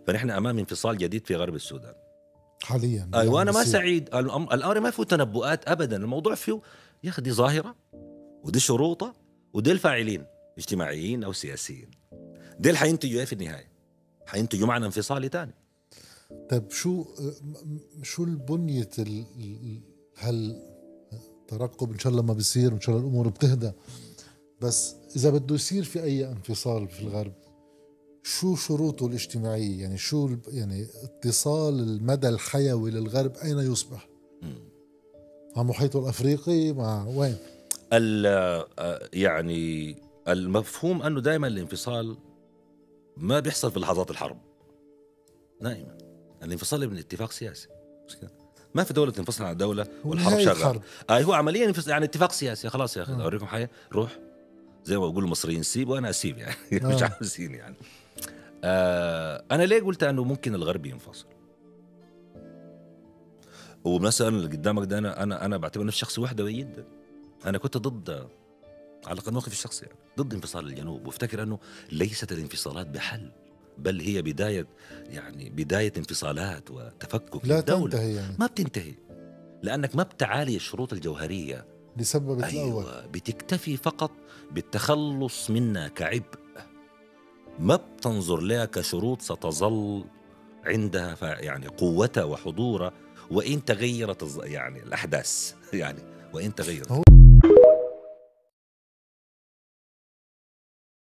فنحن امام انفصال جديد في غرب السودان. حاليا ايوه يعني انا ما بصير. سعيد. الامر ما فيه تنبؤات ابدا، الموضوع فيه يا اخي دي ظاهره ودي شروطها ودي الفاعلين اجتماعيين او سياسيين، دي اللي حينتجوا ايه في النهايه؟ حينتجوا معنا انفصالي تاني. طيب شو البنية هل ترقب ان شاء الله ما بيصير وان شاء الله الامور بتهدى، بس اذا بده يصير في اي انفصال في الغرب شو شروطه الاجتماعية؟ يعني شو يعني اتصال المدى الحيوي للغرب أين يصبح؟ مع محيطه الأفريقي مع وين؟ يعني المفهوم أنه دائما الانفصال ما بيحصل في لحظات الحرب، دائما الانفصال من اتفاق سياسي، ما في دولة تنفصل عن دولة والحرب ونهاية شغالة. حرب. هو عمليا يعني اتفاق سياسي، خلاص يا أخي أوريكم حاجة، روح زي ما بقول المصريين سيب وأنا أسيب يعني مش عاوزين يعني. أنا ليه قلت أنه ممكن الغرب ينفصل؟ ومثلا اللي قدامك ده أنا بعتبر نفسي شخص وحدوي جدا. أنا كنت ضد، على الأقل موقفي الشخصي يعني، ضد انفصال الجنوب، وافتكر أنه ليست الانفصالات بحل، بل هي بداية، يعني بداية انفصالات وتفكك لا للدولة تنتهي يعني. ما بتنتهي، لأنك ما بتعالي الشروط الجوهرية اللي سببت الأول. أيوة، بتكتفي فقط بالتخلص منها كعبء، ما بتنظر لها كشروط ستظل عندها يعني قوتها وحضورها وإن تغيرت يعني الأحداث يعني وإن تغيرت.